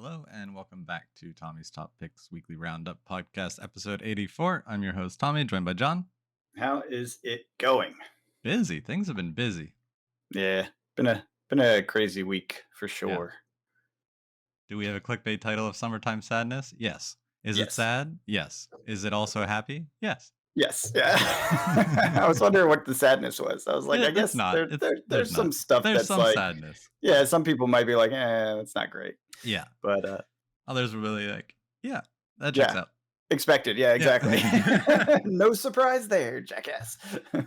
Hello, and welcome back to Tommy's Top Picks Weekly Roundup Podcast, episode 84. I'm your host, Tommy, joined by John. How is it going? Busy. Things have been busy. Yeah, been a crazy week for sure. Do we have a clickbait title of Summertime Sadness? Yes. Is it Yes. sad? Yes. Is it also happy? Yes. Yes. Yeah. I was wondering what the sadness was. I was like, I It's guess not. there's some not. stuff There's that's some like, sadness. yeah, some people might be like, it's not great. Yeah. But others were really like, yeah, that checks out. Expected. Yeah, exactly. Yeah. No surprise there, jackass.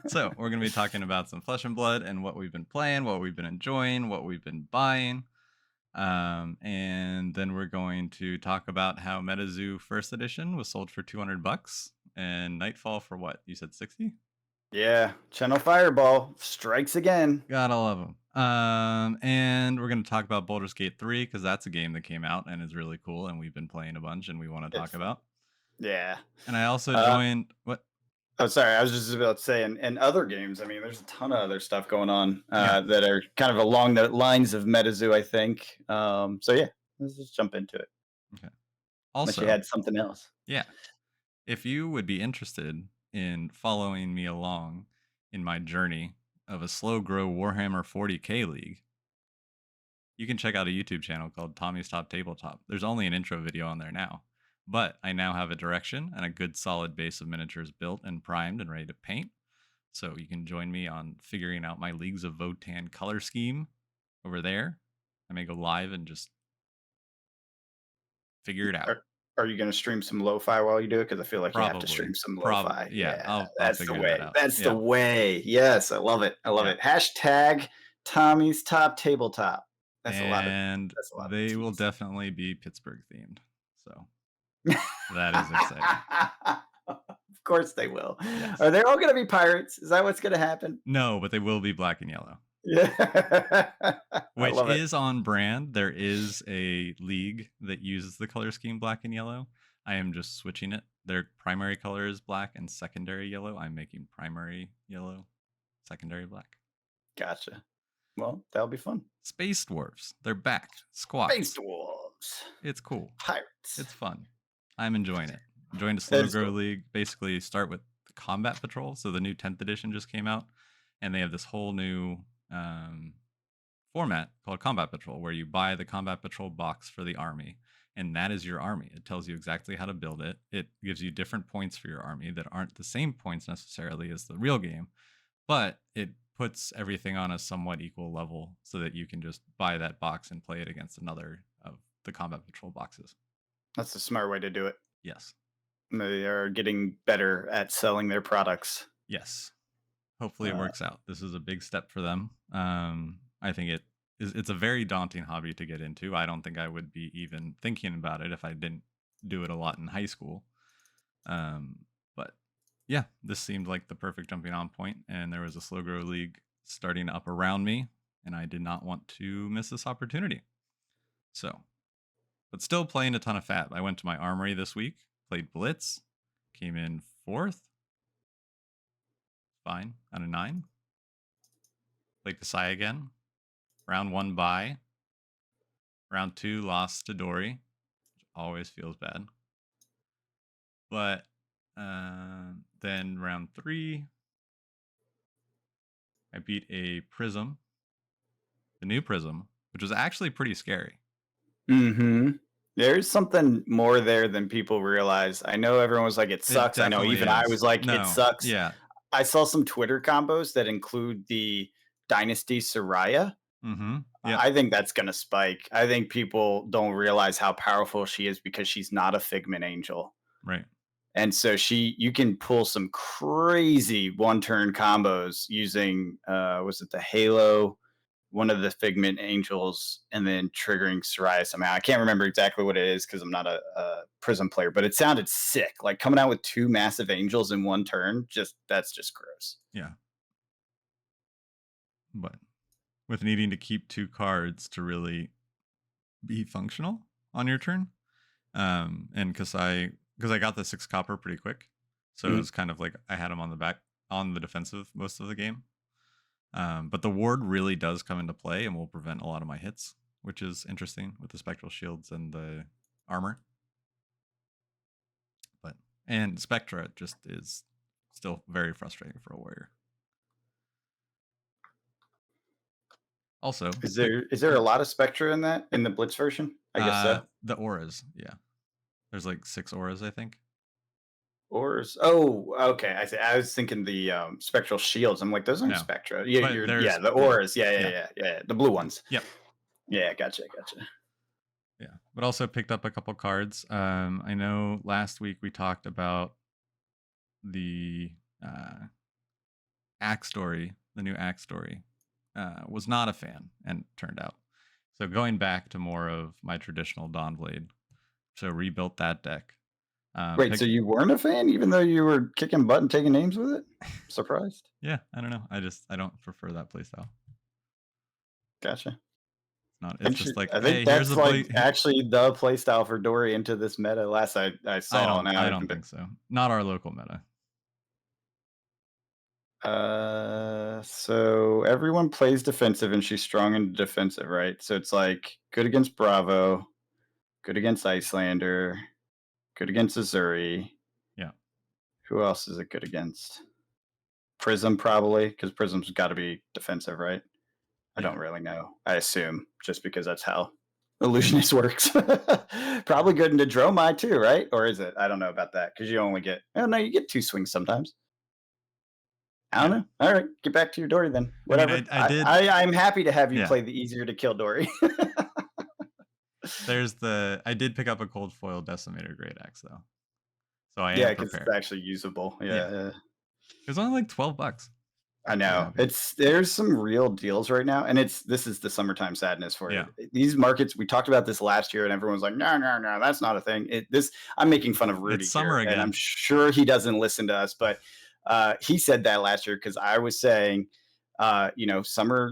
So we're going to be talking about some Flesh and Blood and what we've been playing, what we've been enjoying, what we've been buying. And then we're going to talk about how MetaZoo First Edition was sold for $200 and Nightfall for what? You said 60? Yeah, Channel Fireball strikes again. Gotta love them. And we're going to talk about Baldur's Gate 3 because that's a game that came out and is really cool and we've been playing a bunch and we want to talk about. Yeah. And I also joined what? Oh, sorry. I was just about to say, and other games. I mean, there's a ton of other stuff going on that are kind of along the lines of MetaZoo, I think. So yeah, let's just jump into it. Okay. Also, unless you had something else. Yeah. If you would be interested in following me along in my journey of a slow grow Warhammer 40K league, you can check out a YouTube channel called Tommy's Top Tabletop. There's only an intro video on there now, but I now have a direction and a good solid base of miniatures built and primed and ready to paint. So you can join me on figuring out my Leagues of Votann color scheme over there. I may go live and just figure it out. Are you going to stream some lo-fi while you do it? Because I feel like you have to stream some lo-fi. Yeah, that's the way. That's the way. Yes, I love it. I love it. Hashtag Tommy's Top Tabletop. That's a lot of they will definitely be Pittsburgh themed. So that is exciting. Of course they will. Yes. Are they all going to be pirates? Is that what's going to happen? No, but they will be black and yellow. Yeah. Which is on brand. There is a league that uses the color scheme black and yellow. I am just switching it. Their primary color is black and secondary yellow. I'm making primary yellow, secondary black. Gotcha. Well, that'll be fun. Space Dwarves. They're back. Squawks. Space Dwarves. It's cool. Pirates. It's fun. I'm enjoying it. I'm joined a slow grow league. Basically start with the Combat Patrol. So the new 10th edition just came out. And they have this whole new format called Combat Patrol where you buy the Combat Patrol box for the army. And that is your army. It tells you exactly how to build it. It gives you different points for your army that aren't the same points necessarily as the real game. But it puts everything on a somewhat equal level so that you can just buy that box and play it against another of the Combat Patrol boxes. That's a smart way to do it. Yes. They are getting better at selling their products. Yes. Hopefully it works out. This is a big step for them. I think it's a very daunting hobby to get into. I don't think I would be even thinking about it if I didn't do it a lot in high school. But yeah, this seemed like the perfect jumping on point, and there was a slow grow league starting up around me, and I did not want to miss this opportunity. So, but still playing a ton of Fab. I went to my armory this week, played Blitz, came in 4th. Fine, out of 9. Played Kasai again. Round 1 bye. Round 2 lost to Dory, which always feels bad. But then round 3, I beat a Prism, the new Prism, which was actually pretty scary. Mm-hmm. There's something more there than people realize. I know everyone was like, it sucks. I know even I was like, it sucks. Yeah. I saw some Twitter combos that include the Dynasty Soraya. Mm-hmm. Yep. I think that's going to spike. I think people don't realize how powerful she is because she's not a Figment Angel. Right. And so you can pull some crazy one-turn combos using, was it the Halo, one of the Figment Angels, and then triggering Soraya somehow. I can't remember exactly what it is because I'm not a Prism player, but it sounded sick. Like coming out with 2 massive angels in one turn, that's just gross. Yeah. But with needing to keep 2 cards to really be functional on your turn, and because I got the 6 copper pretty quick, so it was kind of like I had him on the back on the defensive most of the game. But the ward really does come into play and will prevent a lot of my hits which is interesting with the spectral shields and the armor. But and Spectra just is still very frustrating for a warrior. Also, is there a lot of Spectra in the Blitz version? I guess so. The auras, yeah. There's like 6 auras, I think. Ors. Oh, okay. I see. I was thinking the spectral shields. I'm like, those aren't No, Spectra. Yeah, but there's the auras. Yeah, yeah, yeah, yeah, yeah. The blue ones. yep, Yeah, gotcha. yeah. But also picked up a couple cards. I know last week we talked about the Axe story, the new Axe story. Was not a fan, and turned out. So going back to more of my traditional Dawnblade, so rebuilt that deck. Wait, so you weren't a fan, even though you were kicking butt and taking names with it? Surprised. Yeah, I don't know. I don't prefer that playstyle. Gotcha. It's just like, I think hey, here's that's a like actually the playstyle for Dory into this meta. Last I saw. I don't think so. Not our local meta. So everyone plays defensive, and she's strong in defensive, right? So it's like good against Bravo, good against Icelander, good against Azuri. Yeah. Who else is it good against? Prism, probably, because Prism's got to be defensive, right? I don't really know. I assume, just because that's how Illusionist works. Probably good into Dromai too, right? Or is it? I don't know about that, because you only get... Oh, no, you get 2 swings sometimes. I don't know. All right, get back to your Dory then. Whatever. I mean, I did. I'm happy to have you play the easier to kill Dory. I did pick up a cold foil Decimator Great Axe though, so I am Yeah, because prepared. it's actually usable. Yeah. It was only like $12. I know. There's some real deals right now, and this is the summertime sadness for it. These markets, we talked about this last year, and everyone's like, no, that's not a thing. I'm making fun of Rudy. It's summer here, again, and I'm sure he doesn't listen to us, but he said that last year, because I was saying, summer,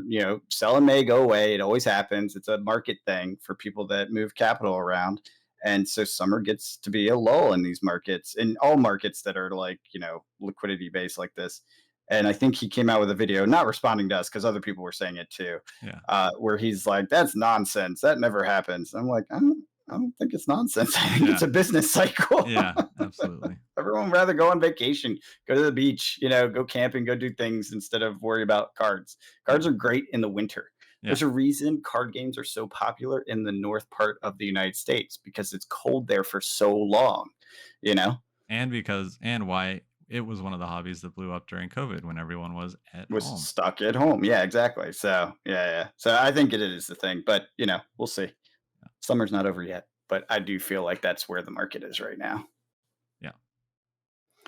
selling may go away. It always happens. It's a market thing for people that move capital around. And so summer gets to be a lull in these markets, in all markets that are like, liquidity based like this. And I think he came out with a video, not responding to us, because other people were saying it too, where he's like, that's nonsense. That never happens. I'm like, I don't think it's nonsense. I think it's a business cycle. Yeah, absolutely. Everyone would rather go on vacation, go to the beach, go camping, go do things instead of worry about cards. Cards are great in the winter. Yeah. There's a reason card games are so popular in the north part of the United States, because it's cold there for so long, And why it was one of the hobbies that blew up during COVID, when everyone was home. Stuck at home. Yeah, exactly. So yeah. So I think it is the thing, but we'll see. Yeah. Summer's not over yet, but I do feel like that's where the market is right now. Yeah.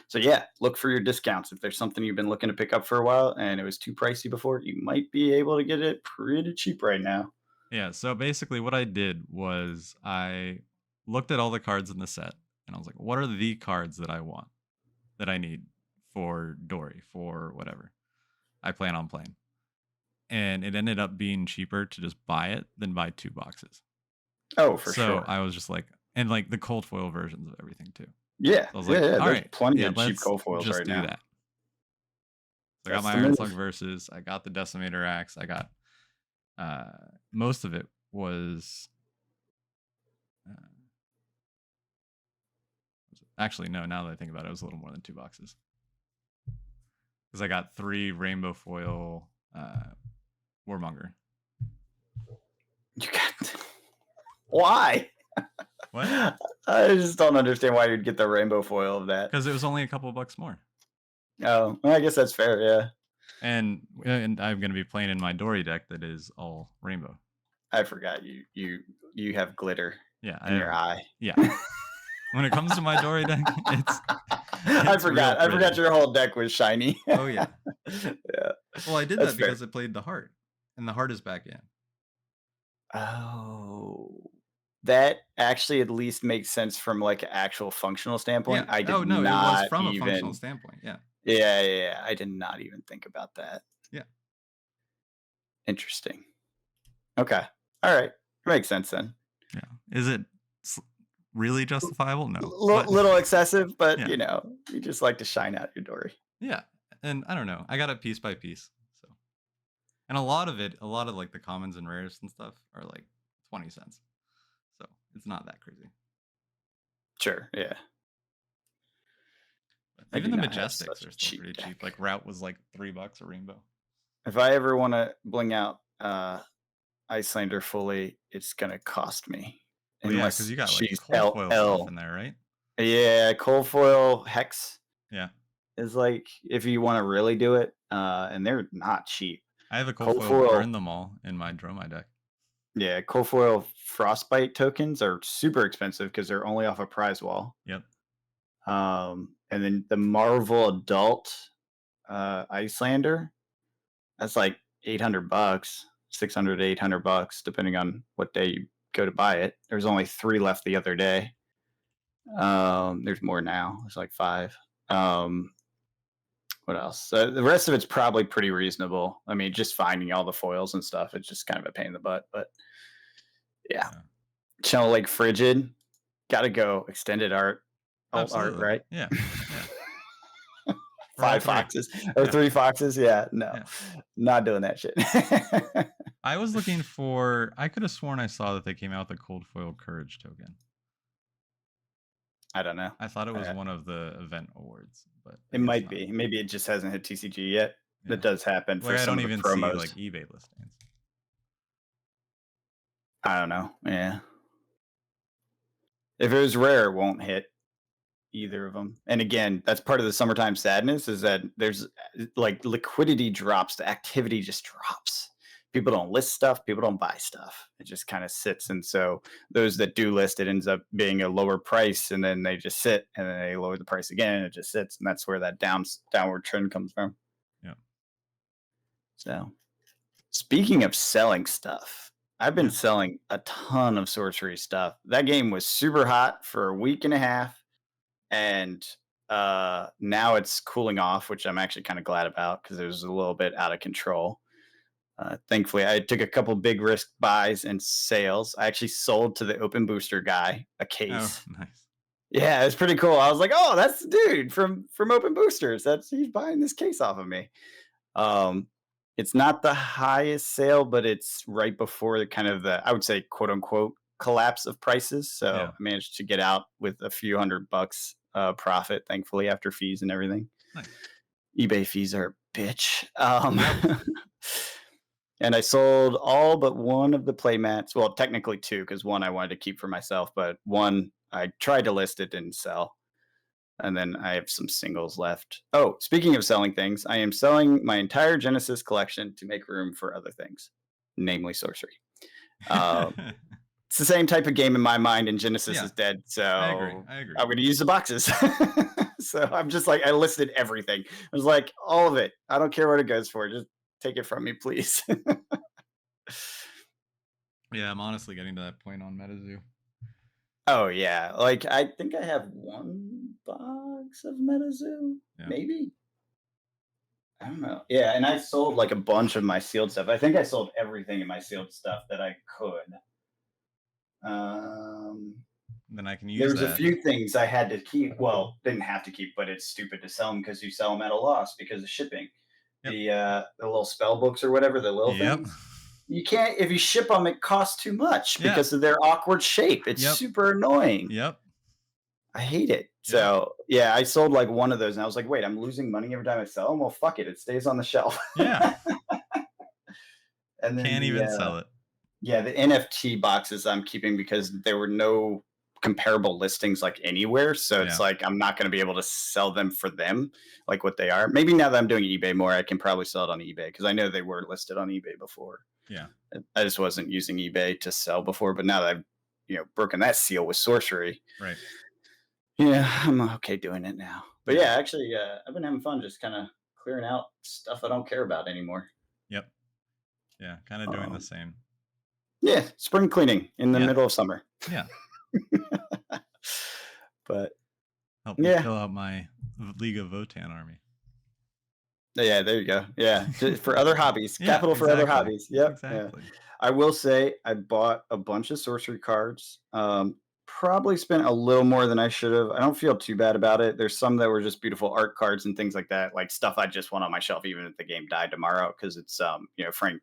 So yeah, look for your discounts. If there's something you've been looking to pick up for a while and it was too pricey before, you might be able to get it pretty cheap right now. Yeah. So basically what I did was I looked at all the cards in the set, and I was like, what are the cards that I want, that I need for Dory, for whatever I plan on playing? And it ended up being cheaper to just buy it than buy 2 boxes. Oh, for sure. So I was just like, and like the cold foil versions of everything too. Yeah. So I was like, all right, plenty of cheap cold foils just right do now. That. So I got my Iron Slug versus, I got the Decimator Axe, I got most of it was actually, no, now that I think about it, it was a little more than 2 boxes, because I got 3 rainbow foil Warmonger. You got... Why? What? I just don't understand why you'd get the rainbow foil of that. Because it was only a couple bucks more. Oh, well, I guess that's fair, yeah. And I'm going to be playing in my Dory deck that is all rainbow. I forgot you have glitter in your eye. Yeah. When it comes to my Dory deck, it's I forgot your whole deck was shiny. Oh yeah. Yeah. Well, I did that because I played the heart, and the heart is back in. Oh, that actually at least makes sense from like an actual functional standpoint. Yeah. It was from a functional standpoint. Yeah. Yeah. I did not even think about that. Yeah. Interesting. Okay. All right. Makes sense then. Yeah. Is it really justifiable? No. Little excessive, but you just like to shine out your Dory. Yeah. And I don't know. I got it piece by piece. So, and a lot of like the commons and rares and stuff are like 20 cents. So it's not that crazy. Sure, yeah. But I even do the not have Majestics such are a still cheap pretty cheap. deck. Like Route was like $3 a rainbow. If I ever want to bling out Icelander fully, it's gonna cost me. Well, yeah, because Unless you got like she's cold foil stuff LL. in there, right? Yeah, cold foil hex Yeah. is like if you want to really do it, and they're not cheap. I have a cold Cold foil burn foil, them all in my Dromai deck. yeah, cold foil frostbite tokens are super expensive because they're only off a prize wall. Yep. And then the Marvel Adult Icelander, that's like $800, 600 to $800, depending on what day you go to buy it. There's only 3 left the other day. There's more now. There's like 5. What else? The rest of it's probably pretty reasonable. I mean, just finding all the foils and stuff, it's just kind of a pain in the butt. But yeah, Yeah. Channel Lake Frigid, gotta go. Extended art, alt art, Absolutely. right? Yeah. Yeah. For all 5 three. foxes or Yeah. 3 foxes. Yeah, no, Yeah. not doing that shit. I was looking for. I could have sworn I saw that they came out with a cold foil courage token. I don't know. I thought it was one of the event awards, but I It guess might not. be. Maybe it just hasn't hit TCG yet. Yeah. That does happen for Like, I some don't of the even see promos. like eBay listings. I don't know. Yeah. If it was rare, it won't hit either of them. And again, that's part of the summertime sadness is that there's like liquidity drops, the activity just drops. People don't list stuff, people don't buy stuff. It just kind of sits. And so those that do list, it ends up being a lower price and then they just sit and then they lower the price again and it just sits. And that's where that downward trend comes from. Yeah. So speaking of selling stuff, I've been Yeah. selling a ton of sorcery stuff. That game was super hot for a week and a half. And now it's cooling off, which I'm actually kind of glad about because it was a little bit out of control. Thankfully, I took a couple big risk buys and sales. I actually sold to the open booster guy a Oh, case. nice. Yeah, it's pretty cool. I was like, "Oh, that's the dude from Open Boosters. He's buying this case off of me." Um, it's not the highest sale, but it's right before the kind of the I would say quote unquote collapse of prices. So Yeah. I managed to get out with a few $100 profit, thankfully, after fees and everything. Nice. eBay fees are a bitch. And I sold all but one of the playmats. Well, technically 2, because one I wanted to keep for myself, but one I tried to list, it didn't sell. And then I have some singles left. Oh, speaking of selling things, I am selling my entire Genesis collection to make room for other things, namely sorcery. It's the same type of game in my mind, and Genesis is dead. So I agree. I'm going to use the boxes. So I'm just like, I listed everything. I was like, all of it. I don't care what it goes for. Just take it from me, please. Yeah, I'm honestly getting to that point on MetaZoo. Oh, yeah. Like, I think I have 1 box of MetaZoo, maybe. I don't know. Yeah, and I sold like a bunch of my sealed stuff. I think I sold everything in my sealed stuff that I could. Then I can use There was that. a few things I had to keep. Well, didn't have to keep, but it's stupid to sell them because you sell them at a loss because of shipping. Yep. The little spell books or whatever, the little things. You can't, if you ship them, it costs too much because of their awkward shape. It's super annoying. Yep. I hate it. So yeah, I sold like one of those and I was like, wait, I'm losing money every time I sell them? Well, fuck it. It stays on the shelf. Yeah. And then can't even sell it. Yeah, the NFT boxes I'm keeping because there were no comparable listings like anywhere. So it's like I'm not going to be able to sell them for them like what they are. Maybe now that I'm doing eBay more, I can probably sell it on eBay because I know they were listed on eBay before. Yeah. I just wasn't using eBay to sell before, but now that I've broken that seal with sorcery. Right. Yeah, I'm okay doing it now. But yeah, actually, I've been having fun just kind of clearing out stuff I don't care about anymore. Yep. Yeah, kind of doing the same. Yeah, spring cleaning in the middle of summer. Yeah. But help me fill out my League of Votan army. Yeah, there you go. Yeah, for other hobbies. Capital for other hobbies. Yep. Exactly. Yeah. I will say I bought a bunch of sorcery cards. Probably spent a little more than I should have. I don't feel too bad about it. There's some that were just beautiful art cards and things like that, like stuff I just want on my shelf even if the game died tomorrow because it's Frank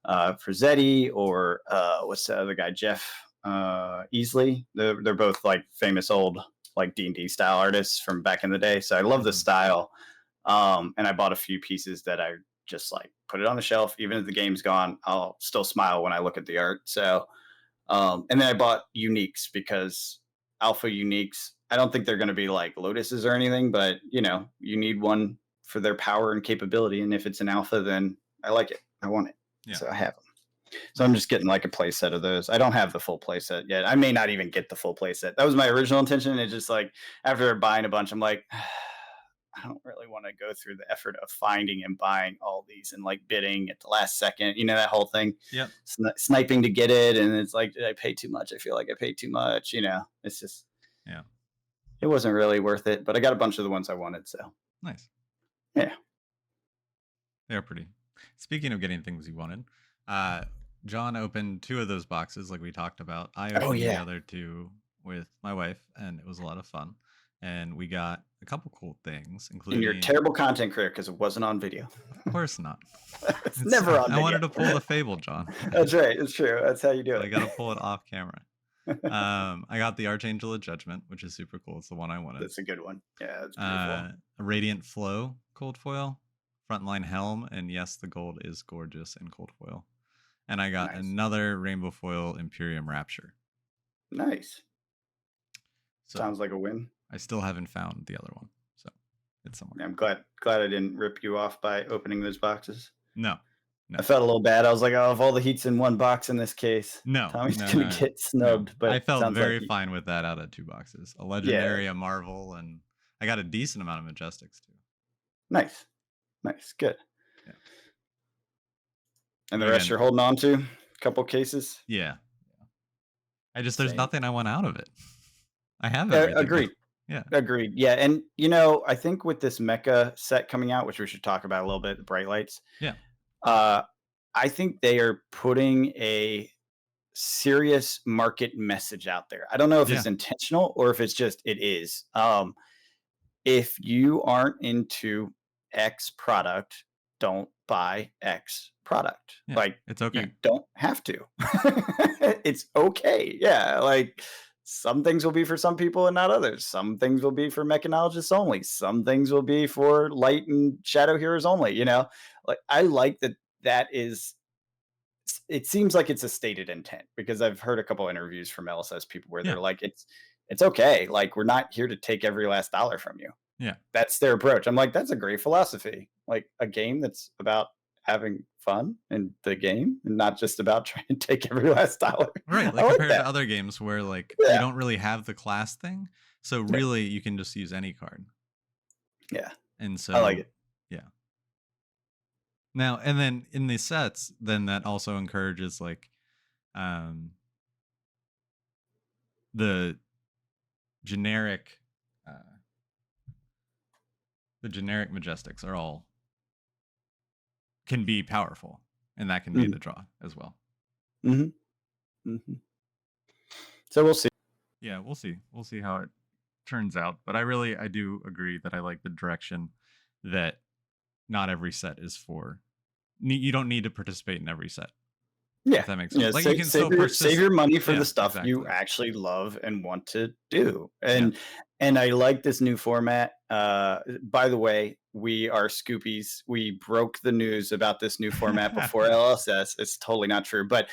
for Zeddy, or what's the other guy, Jeff Easley. They're both like famous old like D&D style artists from back in the day. So I love the style. And I bought a few pieces that I just like put it on the shelf. Even if the game's gone, I'll still smile when I look at the art. So, and then I bought uniques because alpha uniques, I don't think they're going to be like Lotuses or anything, but you know, you need one for their power and capability. And if it's an alpha, then I like it. I want it. Yeah. So I have them. So I'm just getting like a play set of those. I don't have the full play set yet. I may not even get the full play set. That was my original intention. It's just like after buying a bunch, I'm like, I don't really want to go through the effort of finding and buying all these and like bidding at the last second. You know, that whole thing. Yep. Sniping to get it. And it's like, did I pay too much? I feel like I paid too much. You know, it's just, yeah, it wasn't really worth it. But I got a bunch of the ones I wanted. So nice. Yeah. They're pretty. Speaking of getting things you wanted, John opened 2 of those boxes like we talked about. I opened the other 2 with my wife, and it was a lot of fun. And we got a couple cool things, including... And you're a terrible content creator because it wasn't on video. Of course not. It's never on video. I wanted to pull the Fable, John. That's right. It's true. That's how you do it. I got to pull it off camera. I got the Archangel of Judgment, which is super cool. It's the one I wanted. That's a good one. Yeah, it's beautiful. A Radiant Flow cold foil, Frontline Helm, and yes, the gold is gorgeous in cold foil. And I got another rainbow foil Imperium Rapture. Nice. So sounds like a win. I still haven't found the other one, so it's somewhere. I'm glad I didn't rip you off by opening those boxes. No. I felt a little bad. I was like, oh, if all the heat's in one box in this case, Tommy's gonna get snubbed. But I felt very fine with that out of 2 boxes. A legendary, a Marvel, and I got a decent amount of Majestics too. Nice. Good. Yeah. And the rest you're holding on to? A couple cases? Yeah. There's nothing I want out of it. I have everything. Agreed. Yeah. Agreed. Yeah. And, you know, I think with this mecha set coming out, which we should talk about a little bit, the Bright Lights. Yeah. I think they are putting a serious market message out there. I don't know if it's intentional or if it's just, it is. If you aren't into X product, don't buy X product. Yeah, like, it's okay. You don't have to. It's okay. Yeah. Like, some things will be for some people and not others. Some things will be for mechanologists only. Some things will be for light and shadow heroes only. You know, like, I like that is, it seems like it's a stated intent, because I've heard a couple interviews from LSS people where they're like, it's okay. Like, we're not here to take every last dollar from you. Yeah. That's their approach. I'm like, that's a great philosophy. Like, a game that's about having fun in the game and not just about trying to take every last dollar. Right. Like, compared to other games where like you don't really have the class thing. So really you can just use any card. Yeah. And so I like it. Yeah. Now, and then in the sets, then that also encourages like the generic Majestics are all can be powerful, and that can be the draw as well. So we'll see. Yeah, we'll see. We'll see how it turns out. But I do agree that I like the direction that not every set is for. You don't need to participate in every set. Yeah, if that makes sense. Yeah, like, you can save your money for the stuff you actually love and want to do. And I like this new format. By the way, we are Scoopies. We broke the news about this new format before LSS. It's totally not true. But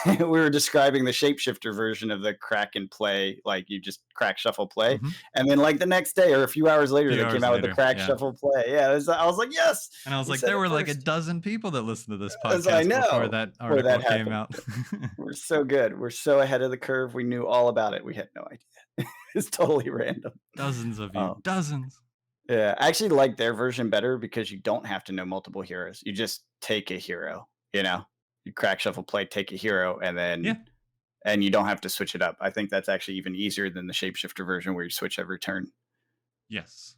we were describing the shapeshifter version of the crack and play. Like, you just crack, shuffle, play. And then like the next day or a few hours later, they came out with the crack, shuffle, play. Yeah, I was like, yes. And I was like, there were like a dozen people that listened to this podcast before that article came out. We're so good. We're so ahead of the curve. We knew all about it. We had no idea. It's totally random. Dozens of you. Dozens. Yeah, I actually like their version better because you don't have to know multiple heroes. You just take a hero, you know? You crack, shuffle, play, take a hero, and then and you don't have to switch it up. I think that's actually even easier than the shapeshifter version where you switch every turn. Yes.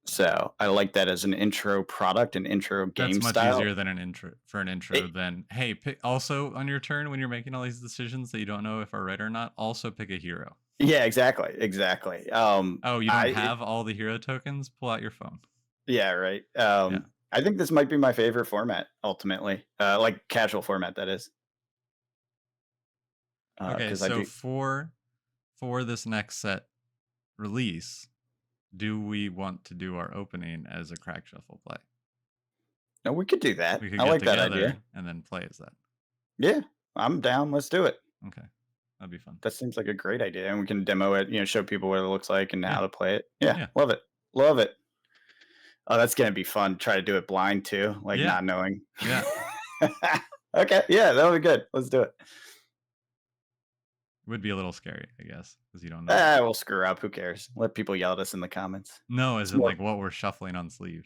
So I like that as an intro product, an intro game That's much style. easier than an intro than, hey, also on your turn when you're making all these decisions that you don't know if are right or not, also pick a hero. Yeah, exactly. You don't have all the hero tokens? Pull out your phone. Yeah, right. I think this might be my favorite format ultimately, like casual format that is, Okay, because I so do. for this next set release, do we want to do our opening as a crack shuffle play? No, we could do that. We could I get like that idea. together and then play as that. Yeah, I'm down. Let's do it. Okay, that'd be fun. That seems like a great idea, and we can demo it. Show people what it looks like and Yeah, how to play it. Yeah, yeah, love it. Love it. Oh, that's gonna be fun. Try to do it blind too, like yeah, not knowing. yeah. Okay, yeah, that'll be good. Let's do it. Would be a little scary, I guess, because you don't know. We'll screw up. Who cares? Let people yell at us in the comments. No, as It's in more. like what we're shuffling on sleeve.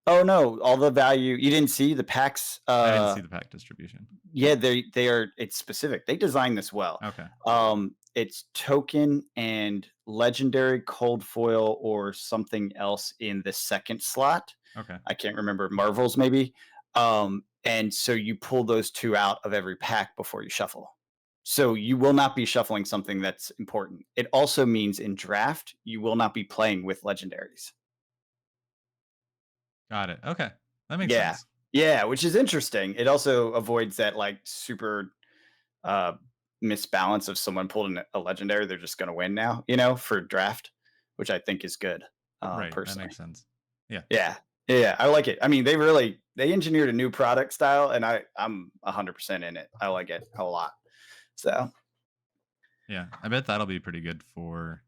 Oh no, all the value you didn't see the packs. I didn't see the pack distribution. Yeah, they are. It's specific. They designed this well. Okay, It's token and legendary cold foil or something else in the second slot. okay. I can't remember, Marvels maybe. And so you pull those two out of every pack before you shuffle. So you will not be shuffling something that's important. It also means in draft you will not be playing with legendaries. Got it. Okay, that makes Yeah. sense. Yeah, which is interesting. It also avoids that like super uh misbalance of someone pulled a legendary, they're just gonna win now, for draft, which I think is good, Right, that personally. makes sense. Yeah, Yeah. Yeah, I like it. I mean, they engineered a new product style and I'm 100% in it. I like it a lot. So, yeah. I bet that'll be pretty good for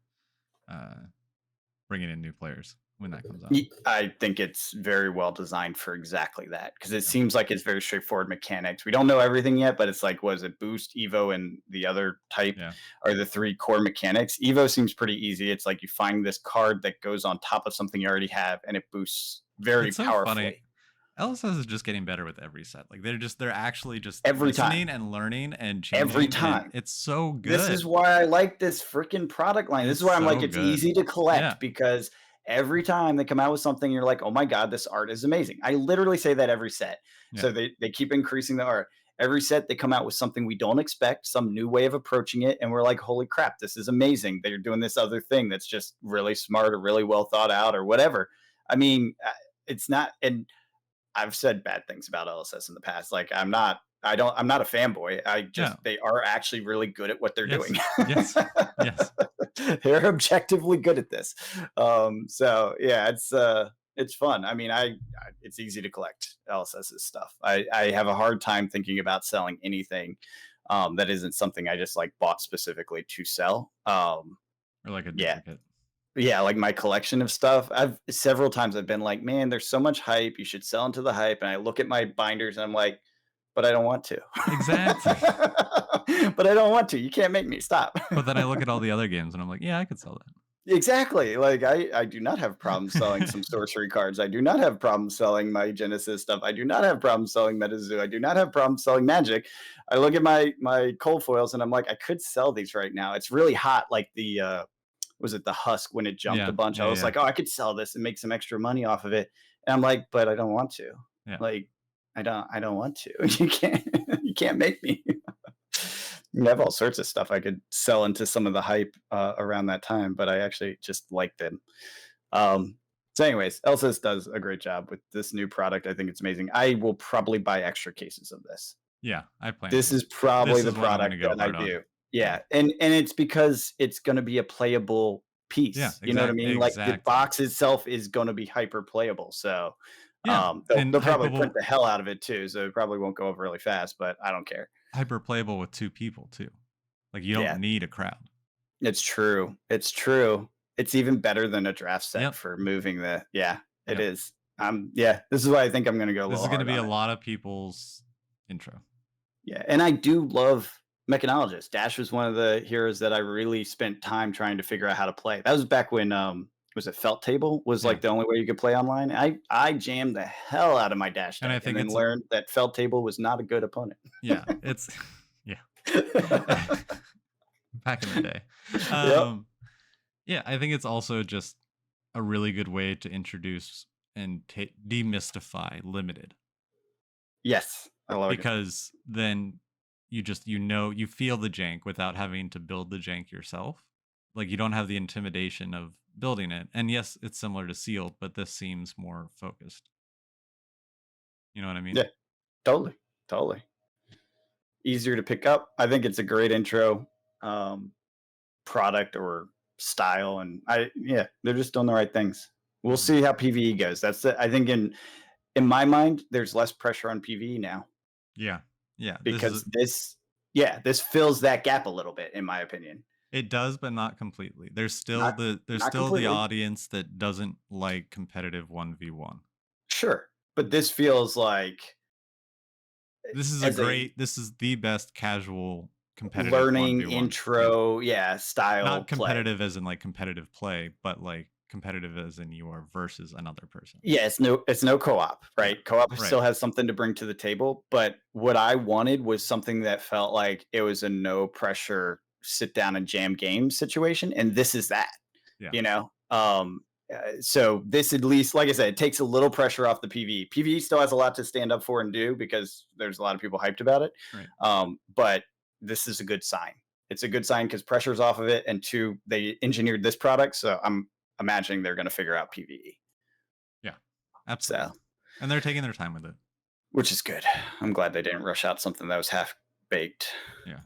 uh, bringing in new players when that comes out. I think it's very well designed for exactly that because it Yeah, seems like it's very straightforward mechanics. We don't know everything yet, but it's like, was it Boost, Evo, and the other type yeah. are the three core mechanics. Evo seems pretty easy. It's like you find this card that goes on top of something you already have and it boosts very It's so funny. powerfully LSS is just getting better with every set. Like they're actually just every time. listening and learning and Every changing, and time. it's so This is good. why I like this freaking product line. This It's is why I'm like, so it's good. easy to Yeah, collect because every time they come out with something, you're like, oh my God, this art is amazing. I literally say that every set. yeah. So they keep increasing the art. Every set they come out with something we don't expect, some new way of approaching it. And we're like, holy crap, this is amazing. They're doing this other thing that's just really smart or really well thought out or whatever. I mean, it's not, and I've said bad things about LSS in the past. Like I'm not a fanboy. Yeah. They are actually really good at what they're doing. Yes. Yes. Yes. They're objectively good at this. So yeah, it's fun. I mean, it's easy to collect LSS's stuff. I have a hard time thinking about selling anything that isn't something I just like bought specifically to sell. Or like a Yeah, duplicate. yeah, like my collection of stuff. I've several times I've been like, "Man, there's so much hype. You should sell into the hype." And I look at my binders and I'm like, "But I don't want to." Exactly. But I don't want to. You can't make me stop. But then I look at all the other games and I'm like, yeah, I could sell Exactly. Like I do not have problems selling that. some sorcery cards. I do not have problems selling my Genesis stuff. I do not have problems selling MetaZoo. I do not have problems selling Magic. I look at my cold foils and I'm like, I could sell these right now. It's really hot, like the was it the husk when it jumped a Yeah. bunch? I Yeah. was Yeah. like, oh, I could sell this and make some extra money off of it. And I'm like, but I don't want to. Yeah. Like, I don't want to. You can't make me. You have all sorts of stuff I could sell into some of the hype around that time, but I actually just like them. So, anyways, Elsa's does a great job with this new product. I think it's amazing. I will probably buy extra cases of this. Yeah. I plan This to. is probably This the is one I'm gonna product go that I hard on. do. Yeah. Yeah, and it's because it's gonna be a playable Yeah. piece, you know what I mean? Like, the Exactly. box itself is gonna be hyper playable, so, Yeah. And they'll probably print hyperable, the hell out of it too, so it probably won't go over really fast, but I don't care. hyper playable with two people too. Like you don't Yeah, need a crowd. it's true, it's true. It's even better than a draft set Yep. for moving the yeah, it Yep. is. Yeah, this is why I think I'm gonna go a This little is gonna hard be a on it. lot of people's intro. Yeah, and I do love Mechanologist. Dash was one of the heroes that I really spent time trying to figure out how to play. That was back when was it Felt Table was Yeah. like the only way you could play online. I jammed the hell out of my Dash And I deck and think then it's learned that Felt Table was not a good opponent. yeah, it's yeah. Back in the day. Yep. Um yeah, I think it's also just a really good way to introduce and demystify limited, Yes, I love it. because then you feel the jank without having to build the jank yourself. Like you don't have the intimidation of building it. And yes, it's similar to sealed, but this seems more focused. You know what I mean? Yeah, totally, totally. Easier to pick up. I think it's a great intro um, product or style, and yeah, they're just doing the right things. We'll Mhm. see how PVE goes. That's I think in my mind, there's less pressure on PVE now Yeah. Yeah. This is because this fills that gap a little bit, in my opinion. it does, but not completely. Not There's not still the completely, audience that doesn't like competitive 1v1. sure, but this feels like as a This is the best casual competitive learning 1v1. Yeah. intro, yeah, style Not play. competitive as in like competitive play, but like competitive as in you are versus another person. Yeah, it's no co-op, Yeah. right? Co-op Right. still has something to bring to the table, but what I wanted was something that felt like it was a no pressure sit down and jam game situation, and this is that, Yeah. you know? So this at least, like I said, it takes a little pressure off the PvE. PvE still has a lot to stand up for and do because there's a lot of people hyped about it. Right. But this is a good sign. It's a good sign because pressure's off of it, and two, they engineered this product, so I'm imagining they're going to figure out PvE. Yeah. Absolutely. So And they're taking their time with it. which is good. I'm glad they didn't rush out something that was half baked. Yeah.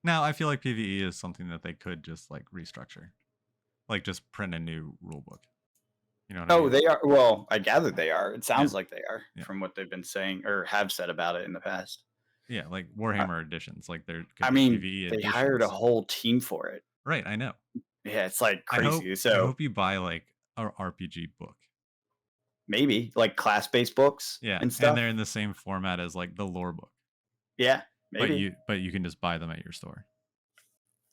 Now, I feel like PvE is something that they could just like restructure, like just print a new rule book. You know what I Oh, mean? they are. Well, I gather they are. It Yeah. sounds like they are Yeah. from what they've been saying or have said about it in the past. Yeah. Like Uh, Warhammer editions. Like there could I be mean, PvE they hired a editions. whole team for it. Right. I know. Yeah, it's like crazy. So I hope you buy like a RPG book. maybe like class-based books Yeah. and And stuff. they're in the same format as like the lore book. Yeah, maybe. But you can just buy them at your store.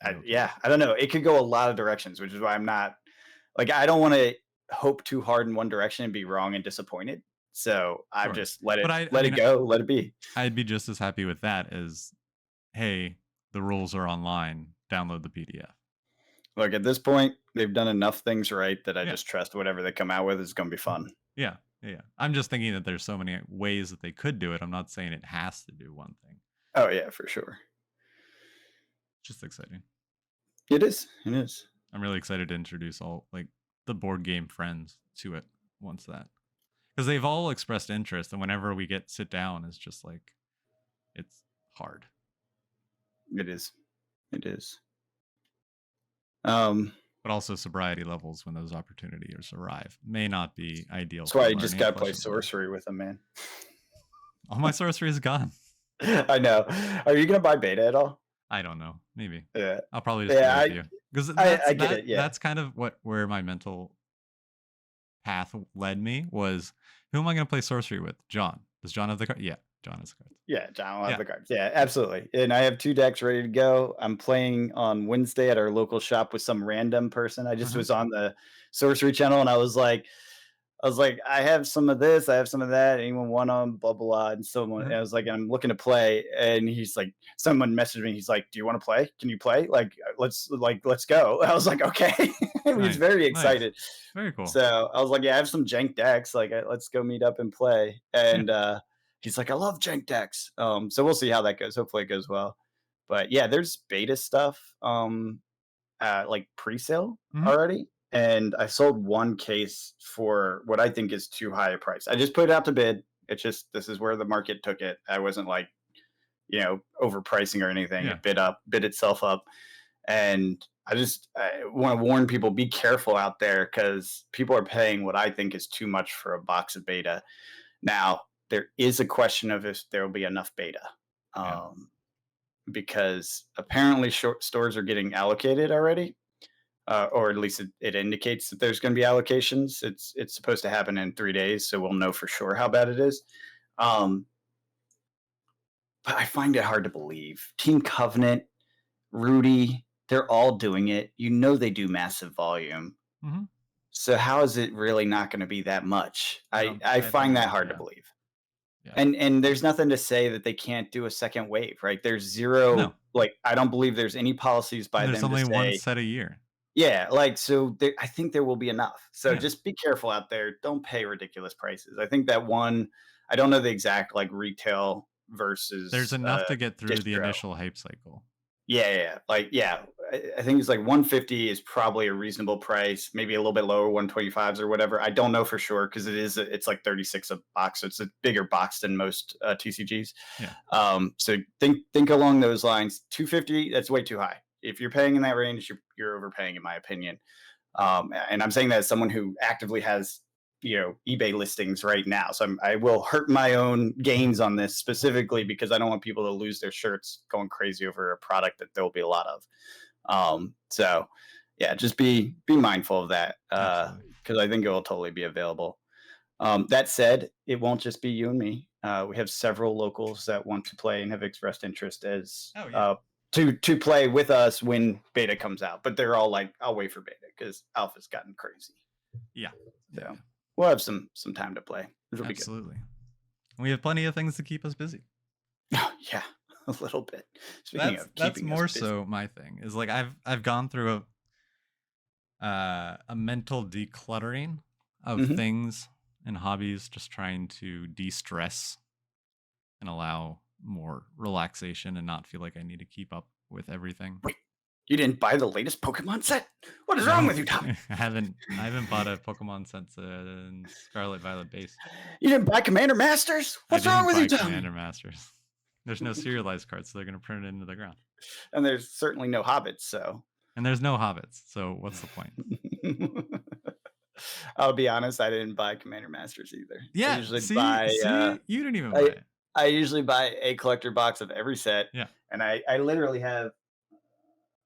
And go through Yeah, I don't know. It could go a lot of directions, which is why I'm not like I don't want to hope too hard in one direction and be wrong and disappointed. So I've Sure. just let But it I let it mean go, let it be. I'd be just as happy with that as, hey, the rules are online. Download the PDF. Look, at this point, they've done enough things right that I Yeah. just trust whatever they come out with is going to be fun. Yeah. Yeah. Yeah. I'm just thinking that there's so many ways that they could do it. I'm not saying it has to do one thing. Oh yeah, for sure. Just exciting. It is. It is. I'm really excited to introduce all like the board game friends to it once that because they've all expressed interest, and whenever we get sit down, it's just like it's hard. It is. It is. But also sobriety levels when those opportunities arrive may not be ideal That's for why you just learning got a to play question of life. sorcery with them, man. All my sorcery is gone. I know. Are you going to buy beta at all? I don't know. Maybe Yeah. I'll probably just Yeah, go with you because I get it. Yeah. that's kind of where my mental path led me was who am I going to play sorcery with? John. Does John have the card? Yeah, John has the cards. Yeah, John will have Yeah. the cards. Yeah, absolutely. And I have 2 decks ready to go. I'm playing on Wednesday at our local shop with some random person. I just Uh-huh. was on the sorcery channel and I was like, I have some of this, I have some of that. Anyone want them? Blah blah blah. And someone, Uh-huh. I was like, I'm looking to play, and he's like, someone messaged me. He's like, do you want to play? Can you play? Let's go. I was like, okay. He was Nice. very Nice. excited. Very cool. So I was like, yeah, I have some jank decks. Like, let's go meet up and play. Yeah. And he's like, I love jank decks. So we'll see how that goes. Hopefully it goes well. But yeah, there's beta stuff. Like pre-sale Mhm. already, and I sold one case for what I think is too high a price. I just put it out to bid. It's just this is where the market took it. I wasn't like, overpricing or anything. Yeah. It bid itself up, and I want to warn people: be careful out there because people are paying what I think is too much for a box of beta. Now there is a question of if there will be enough beta. Yeah. Because apparently short stores are getting allocated already, or at least it indicates that there's going to be allocations. It's supposed to happen in 3 days, so we'll know for sure how bad it is. Um, but I find it hard to believe. Team Covenant, Rudy, they're all doing it. You know they do massive volume. Mm-hmm. So how is it really not going to be that much? I I think find that that hard to yeah. believe. Yeah. And there's nothing to say that they can't do a second wave, right? There's zero No. like I don't believe there's any policies by There's them to only one say, set a year. yeah, like so I think there will be enough. So Yeah. just be careful out there. Don't pay ridiculous prices. I think that one I don't know the exact like retail versus There's enough to get through the distro. initial hype cycle. Yeah. Like, yeah, I think it's like 150 is probably a reasonable price. Maybe a little bit lower, 125s or whatever. I don't know for sure because it's like 36 a box, so it's a bigger box than most TCGs. Yeah. So think along those lines. 250, that's way too high. If you're paying in that range, you're overpaying, in my opinion. And I'm saying that as someone who actively has eBay listings right now, so I will hurt my own gains on this specifically because I don't want people to lose their shirts going crazy over a product that there'll be a lot of. So yeah, just be mindful of that Absolutely. because I think it will totally be available. That said, it won't just be you and me. We have several locals that want to play and have expressed interest as Oh yeah. to play with us when beta comes out. But they're all like, "I'll wait for beta because alpha's gotten crazy." Yeah. Yeah. So Yeah. we'll have some time to play. It'll be good. Absolutely. We have plenty of things to keep us busy. Yeah, a little bit. Speaking That's of that's keeping us more busy, so my thing. Is like I've gone through a mental decluttering of hmm things and hobbies, just trying to de-stress and allow more relaxation and not feel like I need to keep up with everything. wait, you didn't buy the latest Pokemon set? What is wrong No, with you, Tommy? I haven't bought a Pokemon since Scarlet Violet base. You didn't buy Commander Masters? I What's wrong didn't with you, buy Tommy? Commander Masters. There's no serialized cards, so they're gonna print it into the ground. And there's certainly no hobbits, so And there's no hobbits, so what's the point? I'll be honest, I didn't buy Commander Masters either. I Yeah, usually buy see, you didn't even buy I it. I usually buy a collector box of every set, Yeah. and I literally have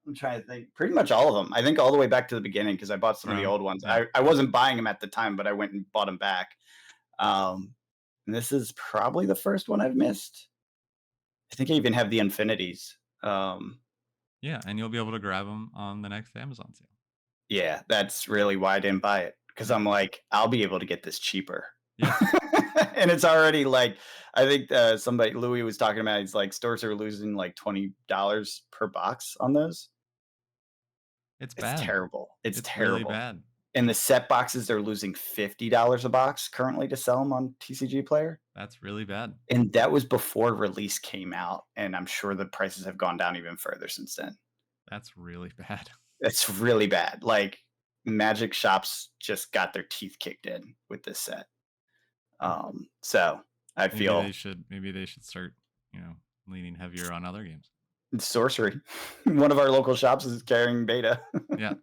I'm trying to think, pretty much all of them. I think all the way back to the beginning because I bought some of the From old ones. yeah. I wasn't buying them at the time, but I went and bought them back. Um, and this is probably the first one I've missed. I think I even have the Infinities. Um, Yeah, and you'll be able to grab them on the next Amazon sale. yeah, that's really why I didn't buy it because Yeah. I'm like, I'll be able to get this cheaper. Yeah. And it's already like, I think somebody, Louis was talking about, he's like, stores are losing like $20 per box on those. It's It's bad. terrible. It's It's really terrible. bad. And the set boxes, they're losing $50 a box currently to sell them on TCG Player. That's really bad. And that was before release came out. And I'm sure the prices have gone down even further since then. That's really bad. It's really bad. Like Magic shops just got their teeth kicked in with this set. So I feel Maybe they should start, leaning heavier on other games. it's sorcery. One of our local shops is carrying beta. Yeah.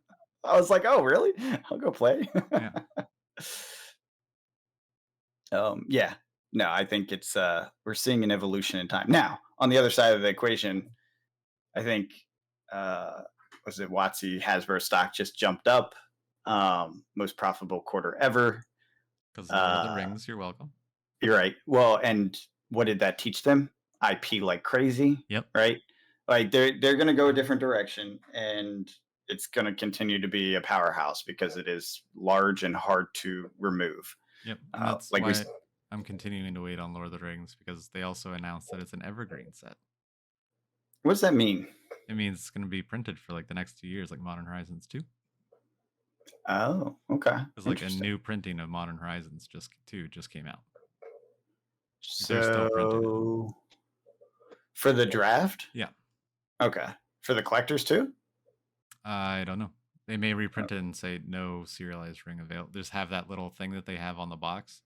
I was like, oh, really? I'll go play. Yeah. Yeah. No, I think it's we're seeing an evolution in time. Now, on the other side of the equation, I think uh was it Watsy Hasbro stock just jumped up. Most profitable quarter ever. Because Lord of the Uh Rings, you're welcome. you're right. Well, and what did that teach them? IP like crazy, Yep. right? Like they're gonna go a different direction and it's gonna continue to be a powerhouse because it is large and hard to remove. Yep. And that's Like we why I'm continuing to wait on Lord of the Rings, because they also announced that it's an evergreen set. what does that mean? It means it's going to be printed for like the next 2 years, like Modern Horizons 2. Oh, okay. Because like a Interesting. new printing of Modern Horizons just came out. They're still printing it. So for the draft? Yeah. Okay. For the collectors too? I don't know. They may reprint it and say no serialized ring available. Just have that little thing that they have on the box.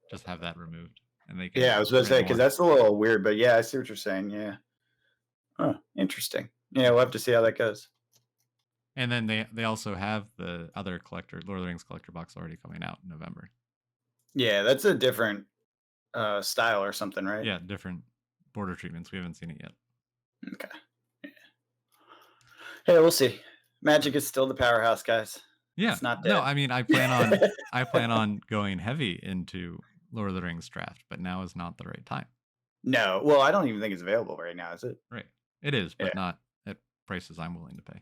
Just have that removed, and they can Yeah, I was gonna print say because more. that's a little weird, but yeah, I see what you're saying. Yeah. Oh, interesting. Yeah, we'll have to see how that goes. And then they also have the other collector, Lord of the Rings collector box, already coming out in November. Yeah, that's a different style or something, right? Yeah, different border treatments. We haven't seen it yet. Okay. Yeah. Hey, we'll see. Magic is still the powerhouse, guys. Yeah. It's not No, dead. I mean I plan on going heavy into Lord of the Rings draft, but now is not the right time. No, well, I don't even think it's available right now, is it? Right. It is, Yeah. but not at prices I'm willing to pay.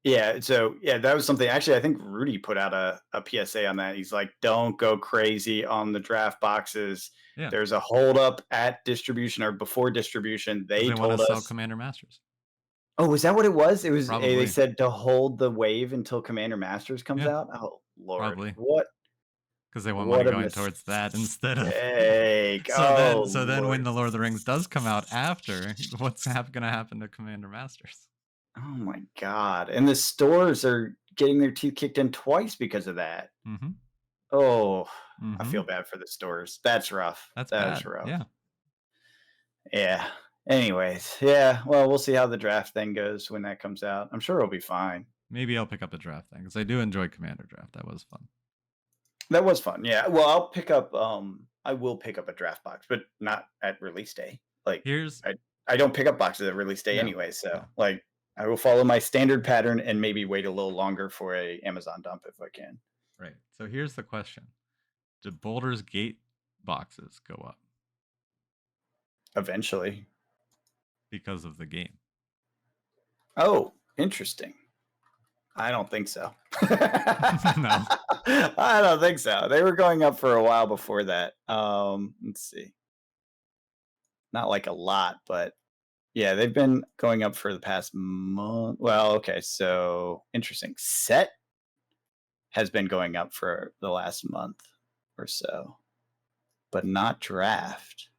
Yeah, so yeah, that was something actually I think Rudy put out a PSA on that. He's like, "Don't go crazy on the draft boxes. Yeah. There's a hold up at distribution or before distribution." Because They they want to told sell us. Commander Masters. Oh, was that what it was? It was they Probably. said to hold the wave until Commander Masters comes Yeah, out. Oh Lord, probably. what Because they want money what a going towards that instead of mistake! Oh so then when Lord. the Lord of the Rings does come out after, what's gonna happen to Commander Masters? Oh my god. And the stores are getting their teeth kicked in twice because of that. Mm-hmm. Oh, I Mm-hmm. feel bad for the stores. That's rough. That's That's bad. rough. Yeah. Yeah. Anyways, yeah. Well, we'll see how the draft thing goes when that comes out. I'm sure it'll be fine. Maybe I'll pick up a draft thing because I do enjoy Commander Draft. That was fun. That was fun. Yeah. Well, I will pick up a draft box, but not at release day. Like Here's I don't pick up boxes at release day no, anyway, so no. like I will follow my standard pattern and maybe wait a little longer for a Amazon dump if I can. Right. So here's the question: do Boulder's Gate boxes go up Eventually. because of the game? Oh, interesting. I don't think so. No. I don't think so. They were going up for a while before that. Let's see. Not like a lot, but yeah, they've been going up for the past month. Well, okay, so interesting. Set has been going up for the last month or so, but not draft.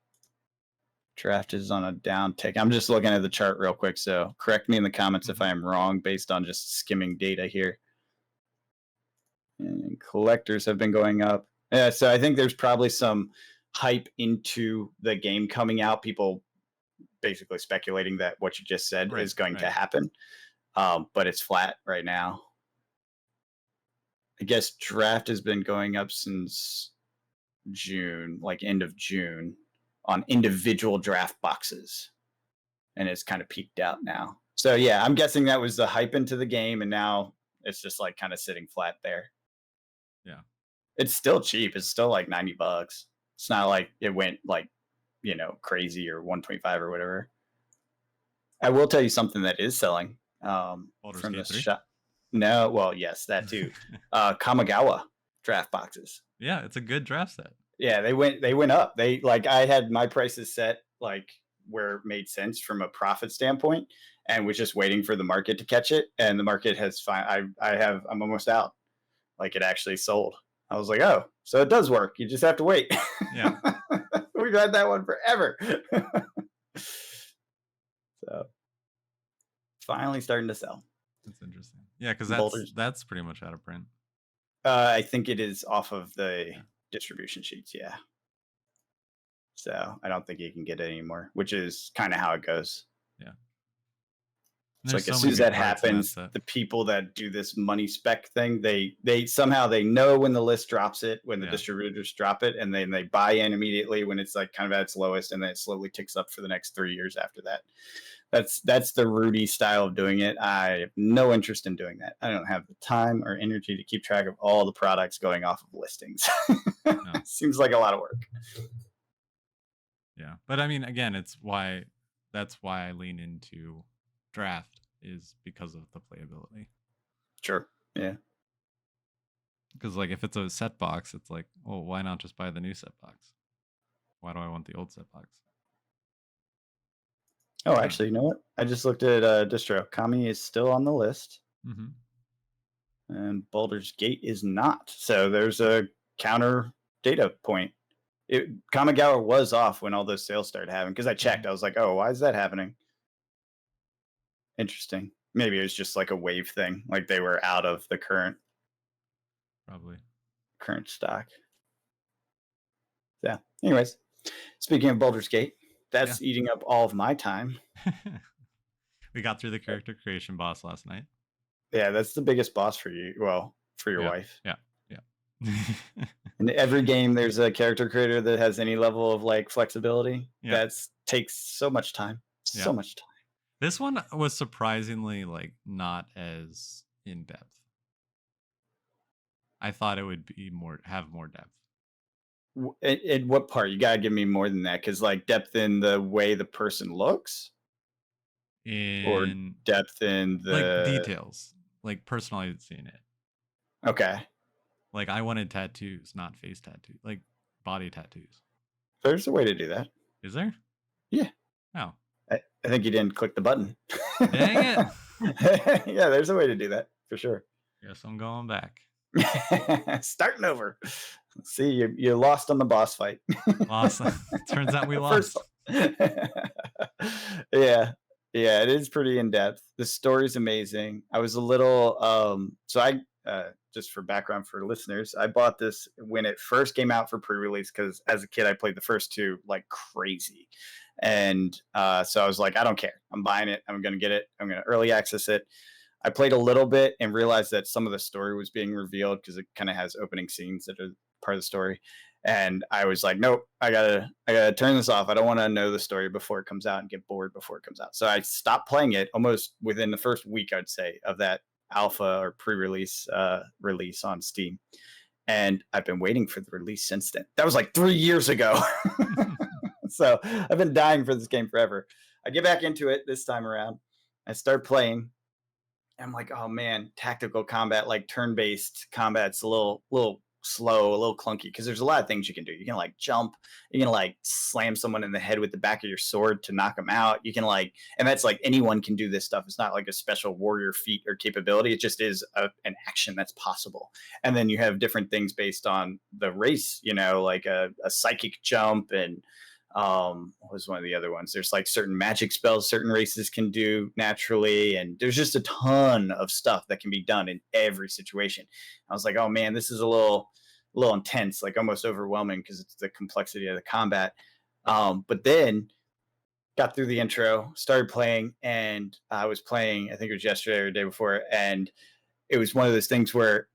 Draft is on a downtick. I'm just looking at the chart real quick, so correct me in the comments if I am wrong based on just skimming data here. And collectors have been going up. Yeah, so I think there's probably some hype into the game coming out. People basically speculating that what you just said Right, is going to right. happen, but it's flat right now. I guess draft has been going up since June, like end of June, on individual draft boxes, and it's kind of peaked out now. So yeah, I'm guessing that was the hype into the game, and now it's just like kind of sitting flat there. Yeah. It's still cheap. It's still like $90. It's not like it went like, crazy or 125 or whatever. I will tell you something that is selling Baldur's from the Gate 3? shop. No, well, yes, that too. Kamigawa draft boxes. Yeah, it's a good draft set. Yeah, they went up. They like I had my prices set like where it made sense from a profit standpoint and was just waiting for the market to catch it. And the market has I'm almost out. Like it actually sold. I was like, oh, so it does work. You just have to wait. Yeah. We've had that one forever. So finally starting to sell. That's interesting. Yeah, because Boulders. that's pretty much out of print. I think it is off of the Yeah. distribution sheets. Yeah. So I don't think you can get it anymore, which is kind of how it goes. Yeah. It's There's like as so soon many as good that cards in that happens, set. the people that do this money spec thing, they somehow they know when the list drops it, when the Yeah. distributors drop it, and then they buy in immediately when it's like kind of at its lowest, and then it slowly ticks up for the next 3 years after that. That's the Rudy style of doing it. I have no interest in doing that. I don't have the time or energy to keep track of all the products going off of listings. No. Seems like a lot of work. Yeah. But I mean, again, that's why I lean into draft is because of the playability. Sure. Yeah. Because like if it's a set box, it's like, oh, why not just buy the new set box? Why do I want the old set box? Oh, actually, you know what? I just looked at distro. Kami is still on the list, Mm-hmm. and Baldur's Gate is not. So there's a counter data point. Kamigawa was off when all those sales started happening because I checked. I was like, oh, why is that happening? Interesting. Maybe it was just like a wave thing, like they were out of the current stock. Yeah. Anyways, speaking of Baldur's Gate, that's eating up all of my time. We got through the character creation boss last night. Yeah, that's the biggest boss for you. Well, for your wife. Yeah. In every game, there's a character creator that has any level of like flexibility. Yeah. That takes so much time. So much time. This one was surprisingly like not as in depth. I thought it would be have more depth. At what part? You gotta give me more than that, because like depth in the way the person looks, or depth in the like details, like personalizing it. Okay. Like I wanted tattoos, not face tattoos, like body tattoos. There's a way to do that. Is there? Yeah. Oh. I think you didn't click the button. Dang it. Yeah, there's a way to do that for sure. Guess I'm going back. Starting over. See, you lost on the boss fight. Lost. Turns out we lost. Yeah. Yeah, it is pretty in depth. The story's amazing. I was a little so I just for background for listeners, I bought this when it first came out for pre-release because as a kid I played the first two like crazy. And so I was like, I don't care. I'm buying it. I'm gonna get it. I'm gonna early access it. I played a little bit and realized that some of the story was being revealed because it kind of has opening scenes that are part of the story. And I was like, nope, I gotta turn this off. I don't want to know the story before it comes out and get bored before it comes out. So I stopped playing it almost within the first week, I'd say, of that alpha or pre-release release on Steam. And I've been waiting for the release since then. That was like 3 years ago. So I've been dying for this game forever. I get back into it this time around. I start playing. I'm like, oh man, tactical combat, like turn-based combat's a little slow, a little clunky because there's a lot of things you can do. You can like jump, you can like slam someone in the head with the back of your sword to knock them out. You can like, and that's like anyone can do this stuff. It's not like a special warrior feat or capability. It just is an action that's possible. And then you have different things based on the race, like a psychic jump and what was one of the other ones? There's like certain magic spells certain races can do naturally, and there's just a ton of stuff that can be done in every situation. I was like, oh man, this is a little intense, like almost overwhelming because it's the complexity of the combat. But then got through the intro, started playing, and I was playing, I think it was yesterday or the day before, and it was one of those things where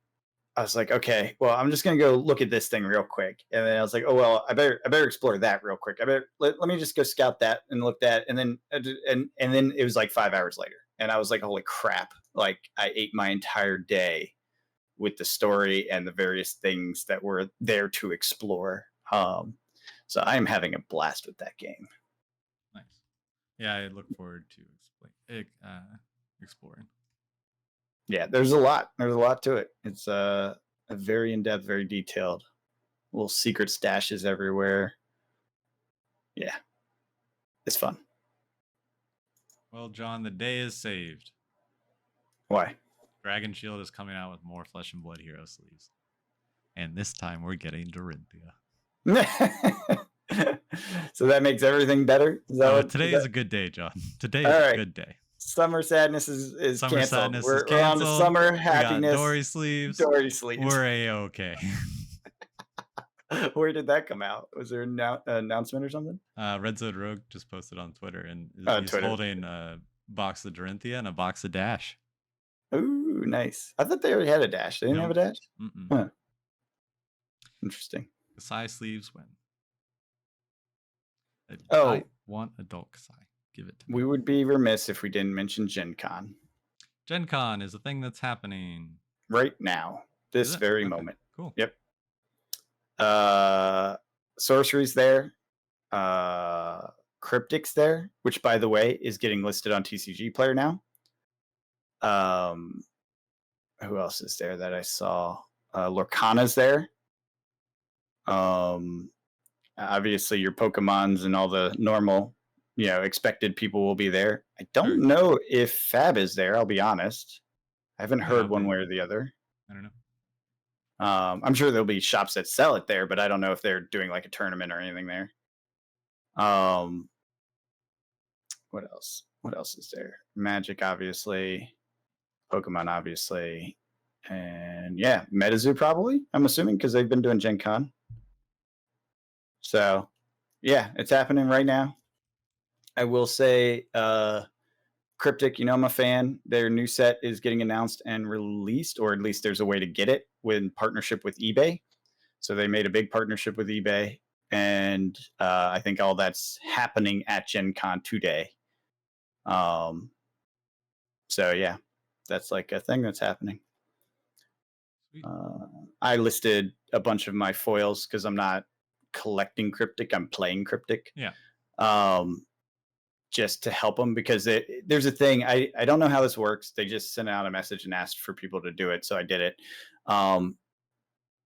I was like, okay, well, I'm just gonna go look at this thing real quick, and then I was like, oh well, I better explore that real quick. I better let me just go scout that and look that, and then and then it was like 5 hours later, and I was like, holy crap! Like I ate my entire day with the story and the various things that were there to explore. So I am having a blast with that game. Nice. Yeah, I look forward to exploring. Yeah, there's a lot. There's a lot to it. It's a very in depth, very detailed. Little secret stashes everywhere. Yeah, it's fun. Well, John, the day is saved. Why? Dragon Shield is coming out with more Flesh and Blood hero sleeves. And this time we're getting Dorinthia. So that makes everything better? Today is a good day, John. Today is a good day. Summer sadness is Summer canceled. sadness We're is canceled. on to summer happiness. We got Dory sleeves. Dory sleeves. We're A-okay. Where did that come out? Was there an announcement or something? Red Zone Rogue just posted on Twitter, and he's Twitter. holding a box of Dorinthia and a box of Dash. Ooh, nice. I thought they already had a Dash. They didn't have a Dash? Huh. Interesting. Kasai sleeves win. I want adult Kasai. Give it to me. We would be remiss if we didn't mention Gen Con. Gen Con is a thing that's happening right now, this very moment. Cool. Yep. Sorcery's there. Cryptic's there, which by the way is getting listed on TCG Player now. Who else is there that I saw? Lorcana's there. Obviously your Pokemons and all the normal, expected people will be there. I don't know if Fab is there, I'll be honest. I haven't heard one way or the other. I don't know. I'm sure there'll be shops that sell it there, but I don't know if they're doing like a tournament or anything there. What else? What else is there? Magic, obviously. Pokemon, obviously. And yeah, MetaZoo probably, I'm assuming, because they've been doing Gen Con. So yeah, it's happening right now. I will say Cryptic, I'm a fan. Their new set is getting announced and released, or at least there's a way to get it in partnership with eBay. So they made a big partnership with eBay, and I think all that's happening at Gen Con today. So yeah, that's like a thing that's happening. I listed a bunch of my foils because I'm not collecting Cryptic, I'm playing Cryptic. Yeah. Just to help them, because there's a thing, I don't know how this works. They just sent out a message and asked for people to do it, so I did it.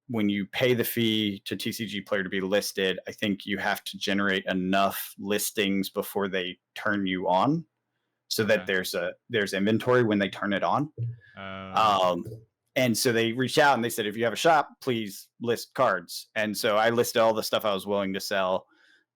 When you pay the fee to TCG Player to be listed, I think you have to generate enough listings before they turn you on, so that there's inventory when they turn it on. And so they reached out and they said, if you have a shop, please list cards. And so I listed all the stuff I was willing to sell.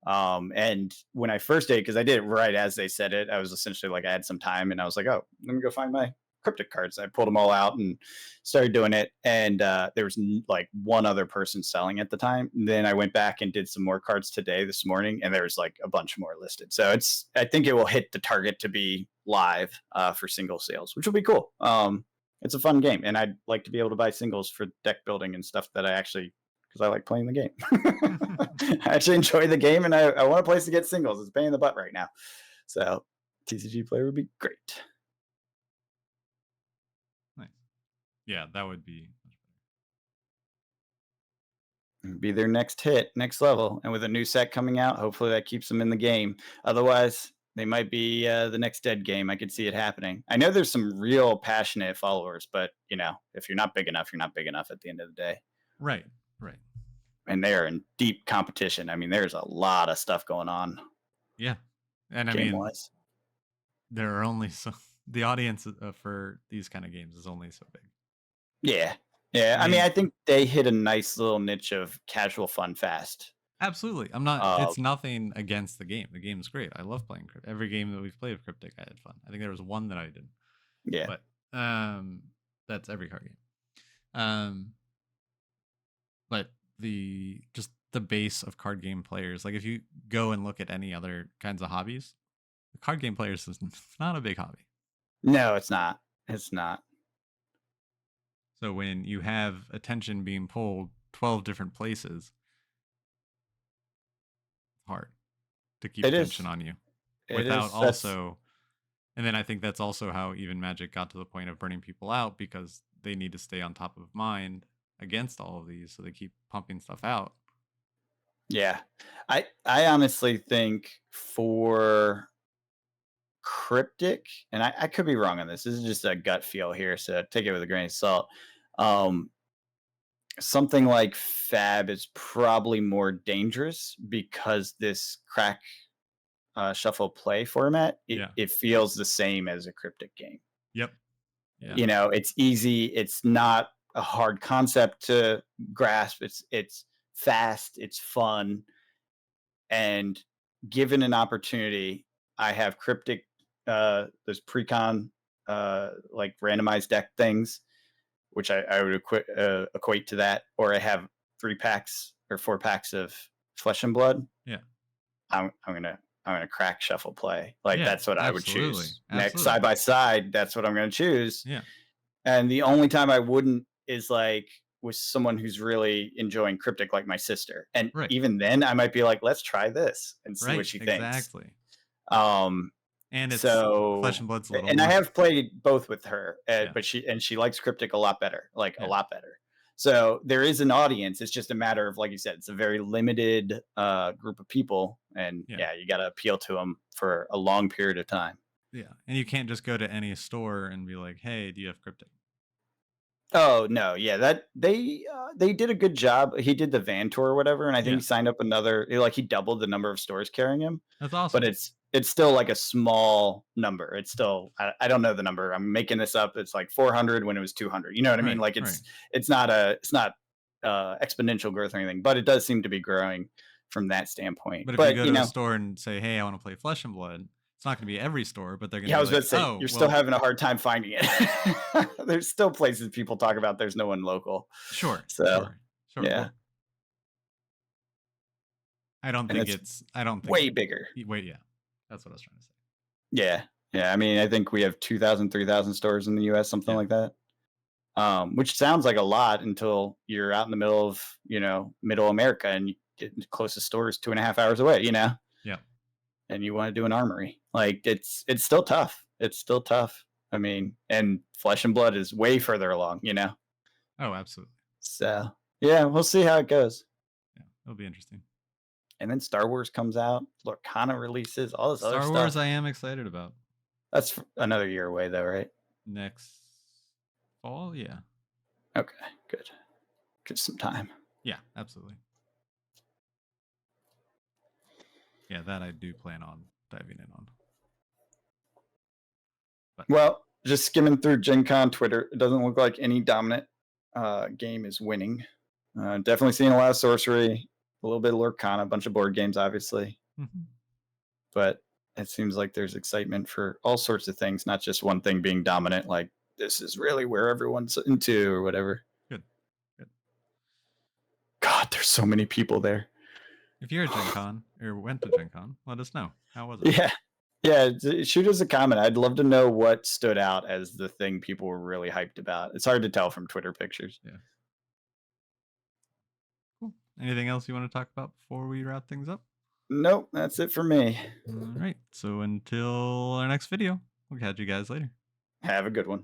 And when I first did, because I did it right as they said it, I was essentially like, I had some time and I was like, oh, let me go find my cryptic cards. I pulled them all out and started doing it. And there was like one other person selling at the time. And then I went back and did some more cards today, this morning, and there's like a bunch more listed. So I think it will hit the target to be live for single sales, which will be cool. It's a fun game. And I'd like to be able to buy singles for deck building and stuff that I actually, because I like playing the game. I actually enjoy the game, and I want a place to get singles. It's a pain in the butt right now. So TCG player would be great. Nice. Yeah, that would be much Be their next hit, next level. And with a new set coming out, hopefully that keeps them in the game. Otherwise, they might be the next dead game. I could see it happening. I know there's some real passionate followers, but if you're not big enough, you're not big enough at the end of the day. better. Right. And they're in deep competition. I mean, there's a lot of stuff going on Yeah. And I game mean, wise. there are only so the audience for these kind of games is only so big. Yeah. Yeah. I mean, I think they hit a nice little niche of casual fun fast. Absolutely. I'm not it's nothing against the game. The game's great. I love playing Cryptic. Every game that we've played of Cryptic, I had fun. I think there was one that I didn't. Yeah. But that's every card game. But the base of card game players, like if you go and look at any other kinds of hobbies, the card game players is not a big hobby. No, it's not. It's not. So when you have attention being pulled 12 different places, it's hard to keep attention on you without also. And then I think that's also how even Magic got to the point of burning people out, because they need to stay on top of mind against all of these, so they keep pumping stuff out. Yeah. I honestly think for Cryptic, and I could be wrong on this. This is just a gut feel here, so take it with a grain of salt. Something like Fab is probably more dangerous because this crack shuffle play format, it feels the same as a Cryptic game. Yep. Yeah. It's easy. It's not a hard concept to grasp. It's fast. It's fun. And given an opportunity, I have Cryptic, those pre-con, like randomized deck things, which I would equate to that, or I have 3 packs or 4 packs of Flesh and Blood. Yeah. I'm gonna crack shuffle play. Like that's what I would choose. Absolutely. Next side by side, that's what I'm gonna choose. Yeah. And the only time I wouldn't is like with someone who's really enjoying Cryptic, like my sister. And even then I might be like, let's try this and see what she thinks. Exactly. And it's Flesh and Blood's a little and more. I have played both with her, but she likes Cryptic a lot better, a lot better. So there is an audience. It's just a matter of, like you said, it's a very limited group of people, and you got to appeal to them for a long period of time. Yeah, and you can't just go to any store and be like, "Hey, do you have Cryptic?" Oh no, yeah, that they did a good job. He did the van tour or whatever, and I think he signed up another. Like he doubled the number of stores carrying him. That's awesome. But it's still like a small number. It's still I don't know the number. I'm making this up. It's like 400 when it was 200. You know what I mean? Like it's not exponential growth or anything, but it does seem to be growing from that standpoint. But if you go to the store and say, "Hey, I want to play Flesh and Blood," it's not going to be every store, but they're going to. Yeah, I was about to say you're still having a hard time finding it. There's still places people talk about. There's no one local. Sure. So sure. Yeah. I don't think way bigger. Wait, yeah. That's what I was trying to say. Yeah. Yeah. I mean, I think we have 2,000, 3,000 stores in the US, something like that. Which sounds like a lot until you're out in the middle of, middle America, and you get the closest store is 2.5 hours away, Yeah. And you want to do an armory. Like it's still tough. It's still tough. I mean, and Flesh and Blood is way further along, Oh, absolutely. So yeah, we'll see how it goes. Yeah, it'll be interesting. And then Star Wars comes out, Lorcana releases, all this other stuff. Star Wars I am excited about. That's another year away though, right? Next fall, yeah. Okay, good. Give some time. Yeah, absolutely. Yeah, that I do plan on diving in on. But. Well, just skimming through Gen Con Twitter, it doesn't look like any dominant game is winning. Definitely seeing a lot of sorcery. a little bit of Lurkana, a bunch of board games, obviously, Mhm. but it seems like there's excitement for all sorts of things, not just one thing being dominant. Like this is really where everyone's into or whatever. Good. Good. God, there's so many people there. If you're at Gen Con or went to Gen Con, let us know. How was it? Yeah. Yeah, shoot us a comment. I'd love to know what stood out as the thing people were really hyped about. It's hard to tell from Twitter pictures. Yeah. Cool. Anything else you want to talk about before we wrap things up? Nope, that's it for me. All right. So until our next video, we'll catch you guys later. Have a good one.